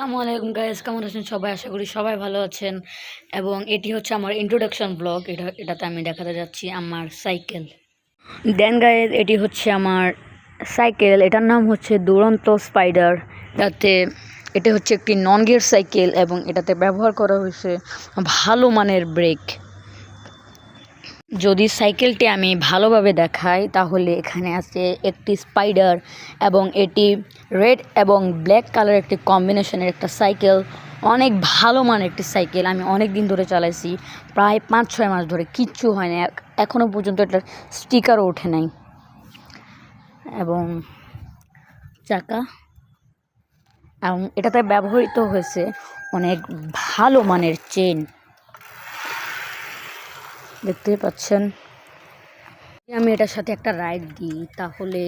আসসালামু আলাইকুম গাইস, কেমন আছেন সবাই? আশা করি সবাই ভালো আছেন। এবং এটি হচ্ছে আমার ইন্ট্রোডাকশন ব্লগ। এটাতে আমি দেখাতে যাচ্ছি আমার সাইকেল। দেন গাইস, এটি হচ্ছে আমার সাইকেল। এটার নাম হচ্ছে দুরন্ত স্পাইডার। এটা হচ্ছে একটি নন গিয়ার সাইকেল এবং এটাতে ব্যবহার করা হয়েছে ভালো মানের ব্রেক। যদি সাইকেলটি আমি ভালোভাবে দেখাই তাহলে এখানে আছে একটি স্পাইডার এবং এটি রেড এবং ব্ল্যাক কালার একটি কম্বিনেশনের একটা সাইকেল। অনেক ভালো মানের একটি সাইকেল। আমি অনেক দিন ধরে চালাইছি, প্রায় 5-6 মাস ধরে। কিচ্ছু হয় না, এখনও পর্যন্ত এটার স্টিকারও ওঠে নাই। এবং চাকা এবং এটাতে ব্যবহৃত হয়েছে অনেক ভালো মানের চেন, দেখতে পাচ্ছেন। আমি এটার সাথে একটা রাইড দিই তাহলে